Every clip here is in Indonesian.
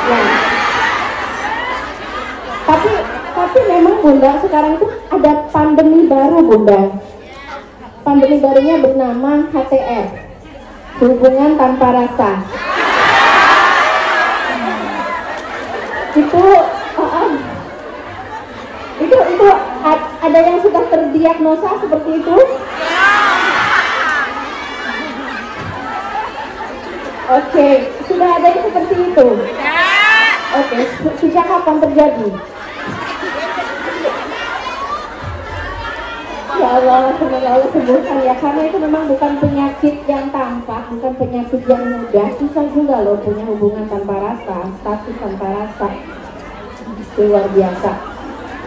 Ya. Tapi memang Bunda sekarang itu ada pandemi baru Bunda. Pandemi barunya bernama HTR, hubungan tanpa rasa. Itu ada yang sudah terdiagnosa seperti itu? Oke, sudah ada yang seperti itu? Oke, sejak kapan terjadi? Ya Allah, semoga Allah sembuhkan ya, karena itu memang bukan penyakit yang tampak, bukan penyakit yang mudah. Susah juga loh punya hubungan tanpa rasa, status tanpa rasa. Luar biasa.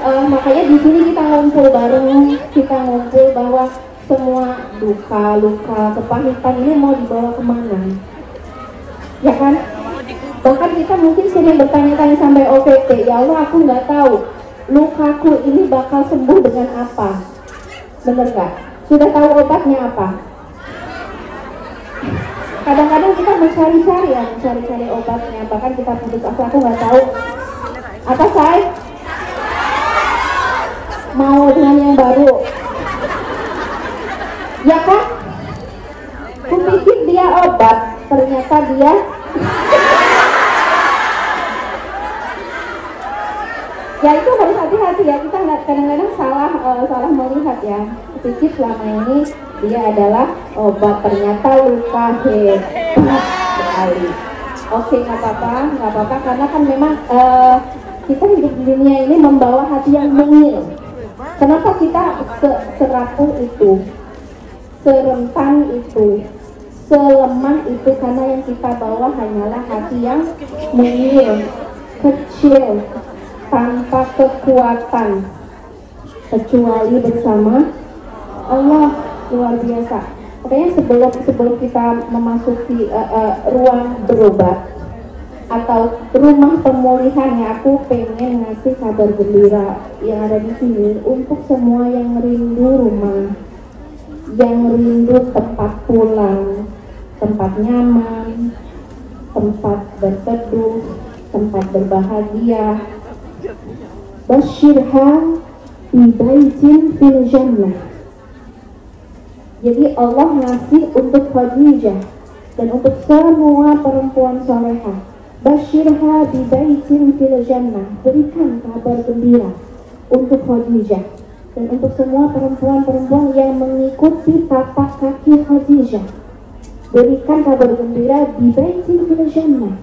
Makanya di sini kita ngumpul bareng, kita ngumpul bahwa semua duka, luka, kepahitan ini mau dibawa kemana? Ya kan? Bahkan kita mungkin sering bertanya-tanya sampai OPT, ya Allah aku nggak tahu lukaku ini bakal sembuh dengan apa. Bener gak? Sudah tahu obatnya apa? Kadang-kadang kita mencari-cari obatnya, bahkan kita putus asa, aku nggak tahu apa saya mau dengan yang baru, ya kan? Kupikir dia obat, ternyata dia ya itu harus hati-hati ya, kita kadang-kadang salah melihat ya. Pikir selama ini dia adalah obat, ternyata luka hebat sekali. Oke, nggak apa-apa, karena kan memang kita hidup di dunia ini membawa hati yang mungil. Kenapa kita serapuh itu, serentan itu, selemah itu? Karena yang kita bawa hanyalah hati yang mungil, kecil, tanpa kekuatan, kecuali bersama Allah. Luar biasa. Makanya sebelum kita memasuki ruang berobat atau rumah pemulihan, ya aku pengen ngasih kabar gembira yang ada di sini untuk semua yang rindu rumah, yang rindu tempat pulang, tempat nyaman, tempat berteduh, tempat berbahagia. Basyirha bi baitin fil jannah. Jadi Allah ngasih untuk Khadijah dan untuk semua perempuan salehah. Basyirha bi baitin fil jannah. Berikan kabar gembira untuk Khadijah dan untuk semua perempuan-perempuan yang mengikuti tapak kaki Khadijah. Berikan kabar gembira bi baitin fil jannah.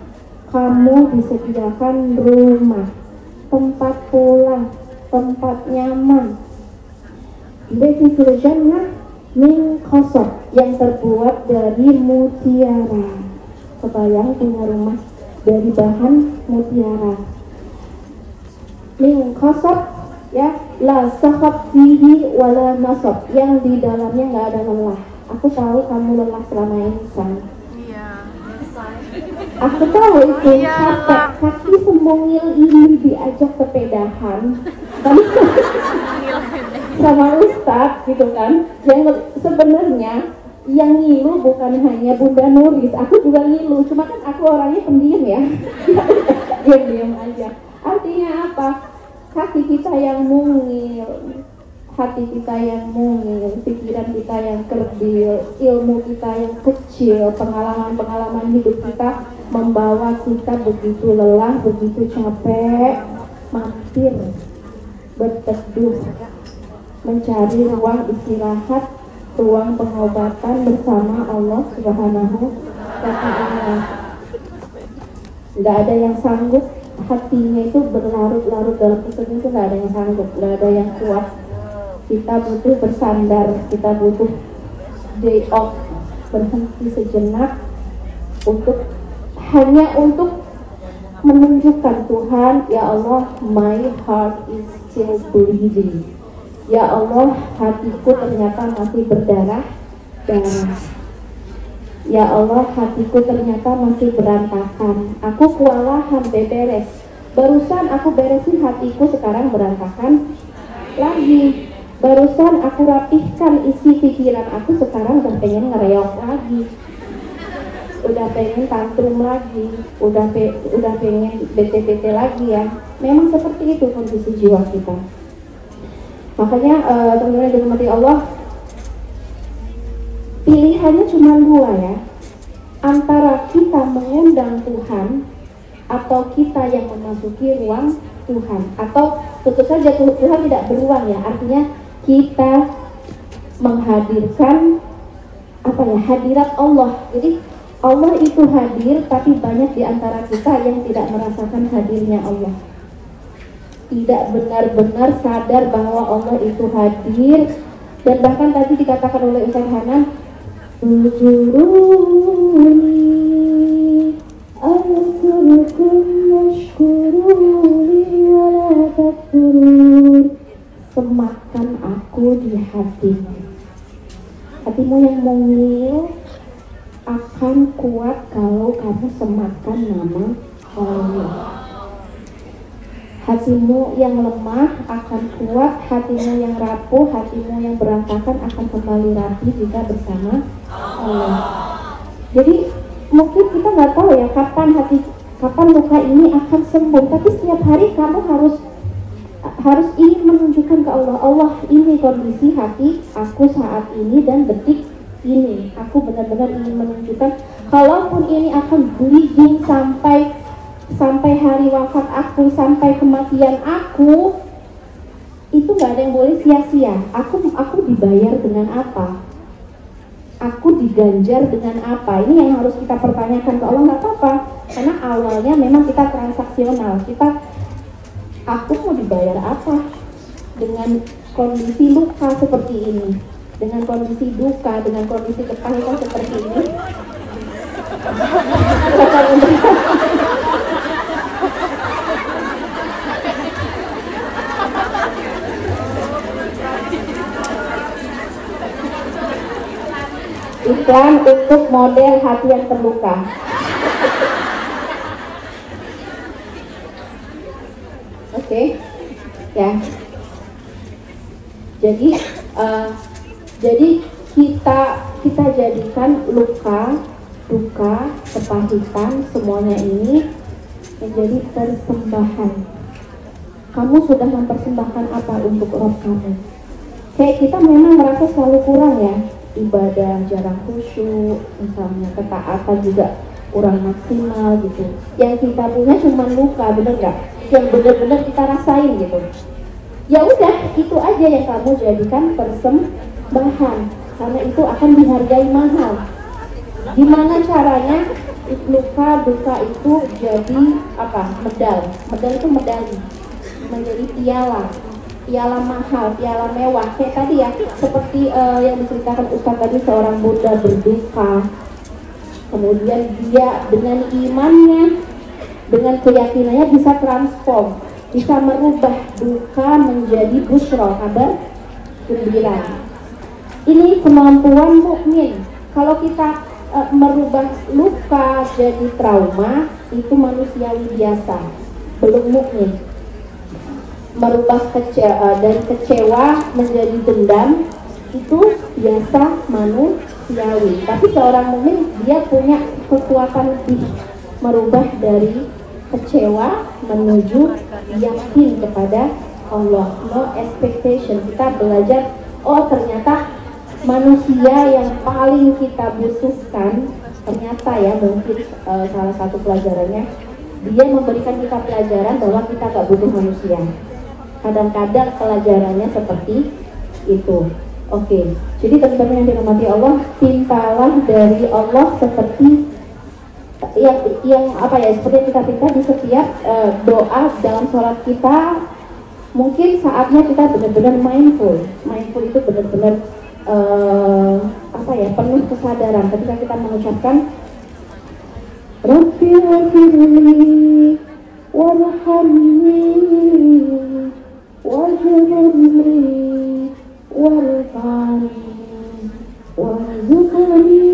Kamu disediakan rumah, tempat pulang, tempat nyaman. Baitin fil jannah min khasab, yang terbuat dari mutiara. Kebayang punya rumah dari bahan mutiara. Min khasab, ya, la sakhab fihi wala nasab, yang di dalamnya nggak ada lelah. Aku tahu kamu lelah selama ini, San. Aku tahu itu capek, kaki semungil ini diajak sepedahan sama Ustadz gitu kan. Yang sebenarnya yang ngilu bukan hanya Bunda Nuris, aku juga ngilu, cuma kan aku orangnya pendiam ya. Diam aja. Artinya apa? Kaki kita yang mungil, hati kita yang mungil, pikiran kita yang kerdil, ilmu kita yang kecil, pengalaman-pengalaman hidup kita membawa kita begitu lelah, begitu capek, mampir berteduh, mencari ruang istirahat, ruang pengobatan bersama Allah Subhanahu wa Ta'ala. Nggak ada yang sanggup, hatinya itu berlarut-larut dalam kesedihan itu nggak ada yang sanggup, nggak ada yang kuat. Kita butuh bersandar, kita butuh day off, berhenti sejenak hanya untuk menunjukkan Tuhan, ya Allah, my heart is still bleeding. Ya Allah, hatiku ternyata masih berdarah. Ya Allah, hatiku ternyata masih berantakan. Aku kewalahan beres. Barusan aku beresin hatiku, sekarang berantakan lagi. Barusan aku rapihkan isi pikiran aku, sekarang udah pengen ngereok lagi. udah pengen tantrum lagi, udah pengen bete-bete lagi ya. Memang seperti itu kondisi jiwa kita. Makanya teman-teman yang dirahmati Allah, pilihannya cuma dua ya, antara kita mengundang Tuhan atau kita yang memasuki ruang Tuhan. Atau tentu saja Tuhan tidak beruang ya, artinya kita menghadirkan hadirat Allah. Jadi Allah itu hadir, tapi banyak di antara kita yang tidak merasakan hadirnya Allah, tidak benar-benar sadar bahwa Allah itu hadir. Dan bahkan tadi dikatakan oleh Ustaz Hanan, "Uzuruni azkurkum washkuruni wala takfurun." Semakan aku di hatimu. Hatimu yang mungil akan kuat kalau kamu semakan nama Allah. Hatimu yang lemah akan kuat, hatimu yang rapuh, hatimu yang berantakan akan kembali rapi jika bersama Allah. Jadi mungkin kita nggak tahu ya kapan luka ini akan sembuh, tapi setiap hari kamu harus ingin menunjukkan ke Allah, Allah ini kondisi hati aku saat ini dan detik ini. Aku benar-benar ingin menunjukkan, kalaupun ini akan bleeding sampai hari wafat aku, sampai kematian aku, itu nggak ada yang boleh sia-sia. Aku dibayar dengan apa? Aku diganjar dengan apa? Ini yang harus kita pertanyakan ke Allah. Nggak apa-apa, karena awalnya memang kita transaksional. Aku mau dibayar apa? Dengan kondisi luka seperti ini, dengan kondisi duka, dengan kondisi kepahitan seperti ini. Iklan untuk model hati yang terluka. Oke, ya. Jadi kita jadikan luka, duka, kepahitan, semuanya ini menjadi persembahan. Kamu sudah mempersembahkan apa untuk Rob kamu? Kayak kita memang merasa selalu kurang ya, ibadah jarang khusyuk, misalnya ketaatan juga kurang maksimal gitu. Yang kita punya cuma luka, bener nggak? Yang benar-benar kita rasain gitu. Ya udah, itu aja yang kamu jadikan persembahan, karena itu akan dihargai mahal. Gimana caranya luka duka itu jadi medal itu medali, menjadi piala mahal, piala mewah. Kayak tadi ya, seperti yang diceritakan Ustaz tadi, seorang bunda berduka, kemudian dia dengan imannya, dengan keyakinannya bisa transform, bisa merubah duka menjadi busyra, kabar gembira. Ini kemampuan mukmin. Kalau kita merubah luka jadi trauma, itu manusiawi biasa, belum mukmin. Merubah dari kecewa menjadi dendam, itu biasa manusiawi. Tapi seorang mukmin dia punya kekuatan lebih, merubah dari kecewa menuju yakin kepada Allah. No expectation. Kita belajar, oh ternyata manusia yang paling kita butuhkan, ternyata ya mungkin salah satu pelajarannya, dia memberikan kita pelajaran bahwa kita gak butuh manusia. Kadang-kadang pelajarannya seperti itu. Oke, jadi teman-teman yang dirahmati Allah, pintalah dari Allah seperti yang seperti yang kita pinta di setiap doa dalam sholat kita. Mungkin saatnya kita benar-benar mindful itu benar-benar penuh kesadaran ketika kita mengucapkan Rabbi ghfirli warhamni waj'alni warfa'ni warzuqni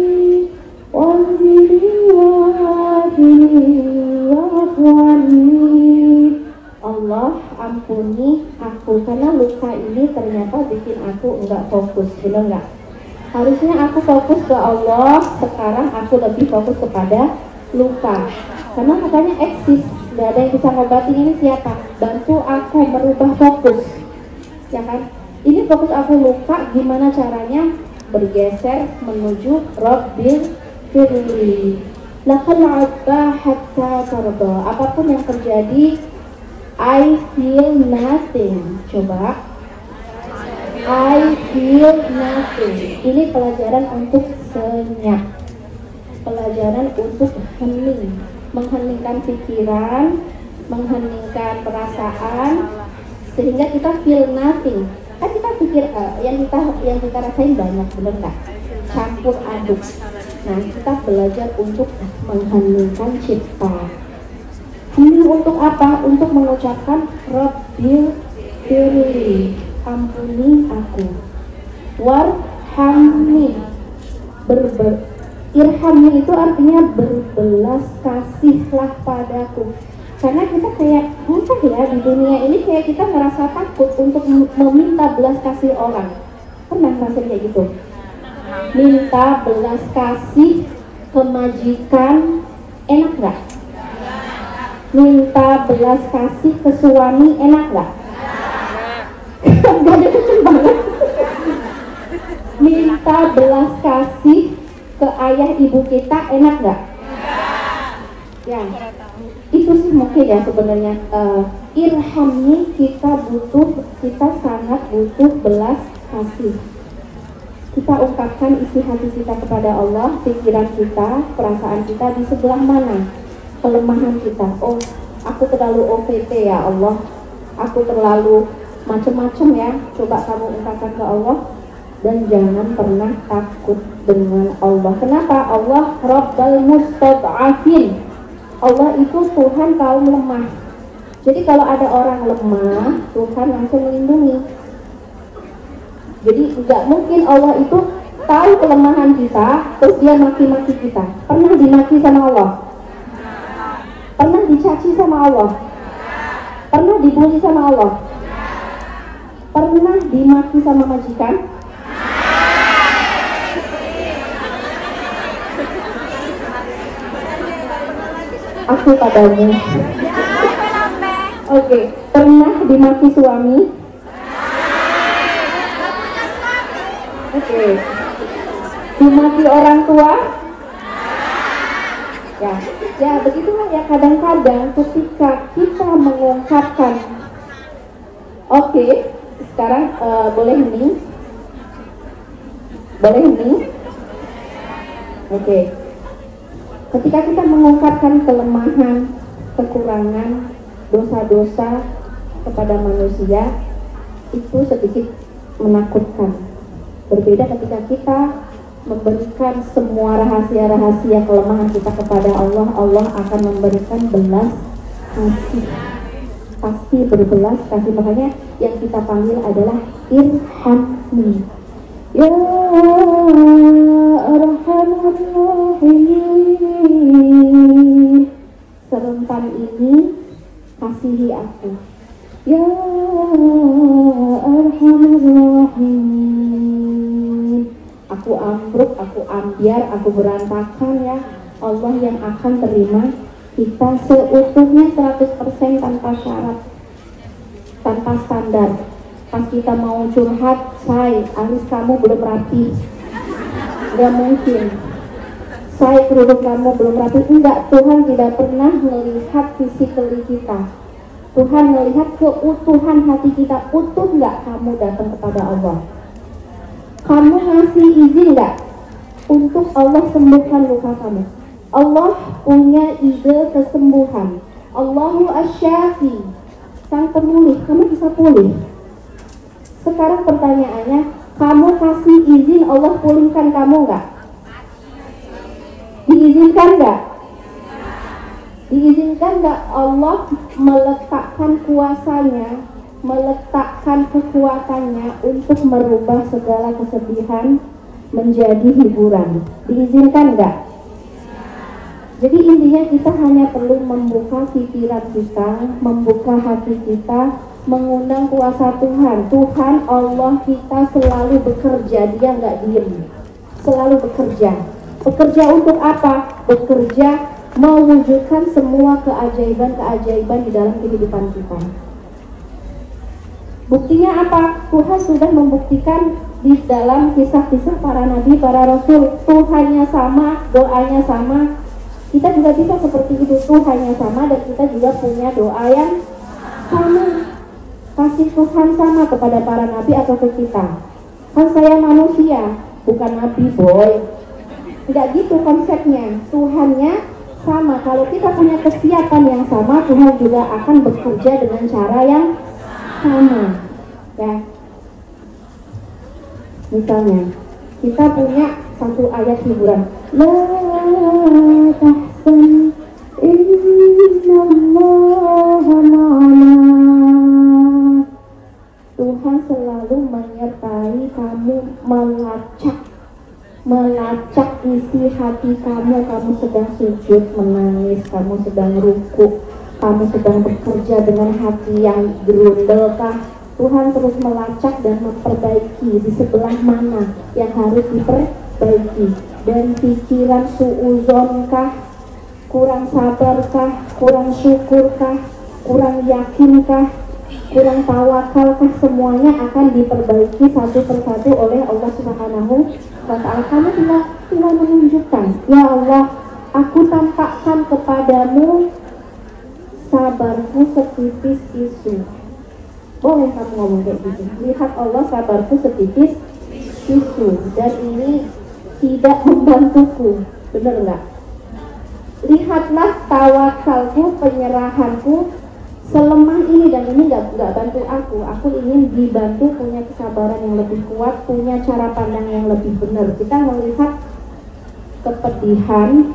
Allah ampuni aku, karena luka ini ternyata bikin aku enggak fokus, benar enggak? Harusnya aku fokus ke Allah, sekarang aku lebih fokus kepada luka. Karena katanya eksis, gak ada yang bisa ngobatin. Ini siapa? Bantu aku merubah fokus, ya kan? Ini fokus aku luka, gimana caranya bergeser menuju Rabbil firli lakal abba hatta tarda. Apapun yang terjadi, I feel nothing. Coba, I feel nothing. Ini pelajaran untuk senyap, pelajaran untuk hening, mengheningkan pikiran, mengheningkan perasaan, sehingga kita feel nothing. Kan kita pikir yang kita rasain banyak, bener nggak? Campur aduk. Nah, kita belajar untuk mengheningkan cipta. Hening untuk apa? Untuk mengucapkan Rabbil firli, ampuni aku. Warhamni, irhamni itu artinya berbelas kasihlah padaku. Karena kita kayak entah ya, di dunia ini kayak kita ngerasa takut untuk meminta belas kasih orang. Pernah ngerasain kayak gitu? Minta belas kasih ke majikan, enak nggak? Minta belas kasih ke suami, enak nggak? Gak ada kecil banget. Minta belas kasih ke ayah ibu kita, enak nggak? Ya, itu sih mungkin ya sebenarnya. Irhamni, kita sangat butuh belas kasih. Kita ungkapkan isi hati kita kepada Allah, pikiran kita, perasaan kita di sebelah mana kelemahan kita. Oh, aku terlalu OVT ya Allah, aku terlalu macam-macam ya. Coba kamu ungkapkan ke Allah, dan jangan pernah takut dengan Allah. Kenapa? Allah Rabbal Mustad'afin. Allah itu Tuhan kaum lemah. Jadi kalau ada orang lemah, Tuhan langsung melindungi. Jadi nggak mungkin Allah itu tahu kelemahan kita, terus dia maki-maki kita. Pernah dimaki sama Allah? Pernah dicaci sama Allah? Pernah dibully sama Allah? Pernah dimaki sama majikan? Aku padamu. Oke, pernah dimaki suami? Oke. Dimaki orang tua? Ya begitulah ya, kadang-kadang ketika kita mengungkapkan. Oke, sekarang boleh hening? Boleh hening? Oke. Ketika kita mengungkapkan kelemahan, kekurangan, dosa-dosa kepada manusia, itu sedikit menakutkan. Berbeda ketika kita memberikan semua rahasia-rahasia kelemahan kita kepada Allah, Allah akan memberikan belas kasih. Pasti berbelas kasih. Makanya yang kita panggil adalah irhamni. Ya Arhamar Rahimin. Serentan ini kasihi aku. Ya Arhamar Rahimin. Aku ambruk, aku ambiar, aku berantakan ya. Allah yang akan terima kita seutuhnya 100% tanpa syarat, tanpa standar. Pas kita mau curhat, say, alis kamu belum rapi, gak mungkin. Say, kerudung kamu belum rapi, enggak. Tuhan tidak pernah melihat physically kita. Tuhan melihat keutuhan hati kita. Utuh nggak kamu datang kepada Allah? Kamu ngasih izin nggak untuk Allah sembuhkan luka kamu? Allah punya ide kesembuhan. Allahu Asy-Syafi, sang pemulih. Kamu bisa pulih. Sekarang pertanyaannya, kamu kasih izin Allah pulihkan kamu nggak? Diizinkan nggak? Diizinkan nggak Allah meletakkan kuasanya, meletakkan kekuatannya untuk merubah segala kesedihan menjadi hiburan? Diizinkan nggak? Jadi intinya kita hanya perlu membuka pikiran kita, membuka hati kita, mengundang kuasa Tuhan. Tuhan Allah kita selalu bekerja, dia nggak diem. selalu bekerja. Bekerja untuk apa? Bekerja mewujudkan semua keajaiban-keajaiban di dalam kehidupan kita. Buktinya apa? Tuhan sudah membuktikan di dalam kisah-kisah para nabi, para rasul. Tuhannya sama, doanya sama. Kita juga bisa seperti itu, Tuhannya sama dan kita juga punya doa yang sama. Kasih Tuhan sama kepada para nabi atau ke kita. Kan saya manusia, bukan nabi boy. Tidak gitu konsepnya. Tuhannya sama. Kalau kita punya kesiapan yang sama, Tuhan juga akan bekerja dengan cara yang sama. Ya. Misalnya, kita punya satu ayat hiburan. La tahzan innallaha ma'ana. Tuhan selalu menyertai kamu, melacak isi hati kamu sedang sujud menangis, kamu sedang ruku, kamu sedang bekerja dengan hati yang gerundelkah. Tuhan terus melacak dan memperbaiki di sebelah mana yang harus diperbaiki. Dan pikiran suuzonkah, kurang sabarkah, kurang syukurkah, kurang yakinkah, kurang tawakalkah, semuanya akan diperbaiki satu persatu oleh Allah Subhanahu wa Ta'ala. Kamu tinggal menunjukkan, ya Allah, aku tampakkan kepadamu sabarku setipis tisu. Boleh kamu ngomong kayak gitu. Lihat Allah, sabarku setipis tisu, dan ini tidak membantuku. Bener nggak? Lihatlah tawakalku, penyerahanku selemah ini, dan ini nggak bantu aku. Aku ingin dibantu, punya kesabaran yang lebih kuat, punya cara pandang yang lebih benar. Kita melihat kepedihan,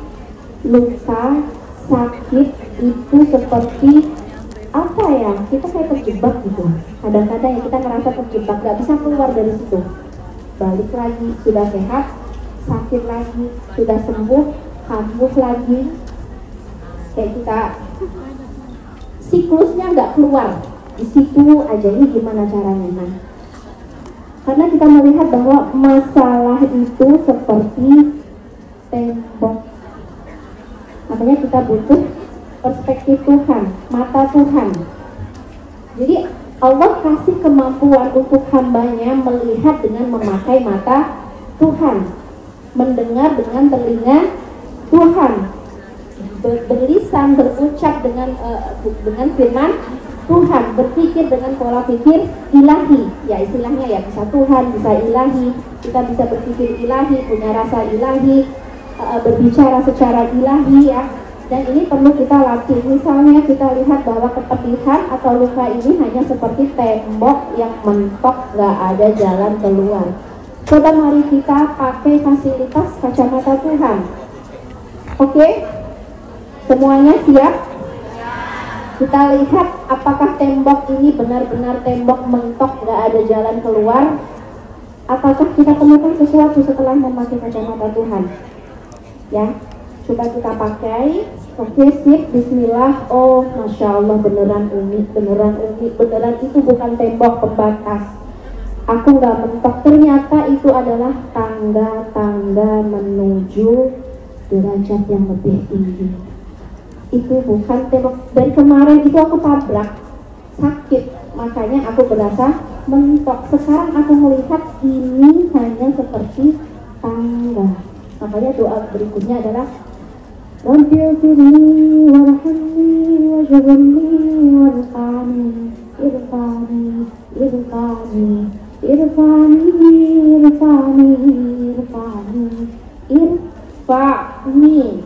luka, sakit itu seperti apa ya? Kita kayak terjebak gitu. Kadang-kadang ya kita ngerasa terjebak, nggak bisa keluar dari situ. Balik lagi, sudah sehat, sakit lagi, sudah sembuh, kambuh lagi. Kayak kita siklusnya nggak keluar, di situ aja. Ini gimana caranya? Nah, karena kita melihat bahwa masalah itu seperti tembok, makanya kita butuh perspektif Tuhan, mata Tuhan. Jadi Allah kasih kemampuan untuk hambanya melihat dengan memakai mata Tuhan, mendengar dengan telinga Tuhan, berlisan, berucap dengan firman Tuhan, berpikir dengan pola pikir ilahi. Ya istilahnya ya, bisa Tuhan, bisa ilahi. Kita bisa berpikir ilahi, punya rasa ilahi, berbicara secara ilahi ya. Dan ini perlu kita latih. Misalnya kita lihat bahwa kepedihan atau luka ini hanya seperti tembok yang mentok, gak ada jalan keluar. Coba mari kita pakai fasilitas kacamata Tuhan. Oke? Semuanya siap? Kita lihat apakah tembok ini benar-benar tembok mentok, gak ada jalan keluar, ataukah kita temukan sesuatu setelah memakai kacamata Tuhan. Ya, coba kita pakai. Oke, sip, bismillah. Oh, Masya Allah, beneran Umi, beneran itu bukan tembok pembatas. Aku gak mentok, ternyata itu adalah tangga-tangga menuju derajat yang lebih tinggi. Itu bukan tembok. Dari kemarin itu aku tabrak, sakit, makanya aku berasa mentok. Sekarang aku melihat ini hanya seperti tangga. Makanya doa berikutnya adalah Rabbi ighfirli warhamni waj'alni warfa'ni irfa'ni irfa'ni irfa'ni irfa'ni irfa'ni irfa'ni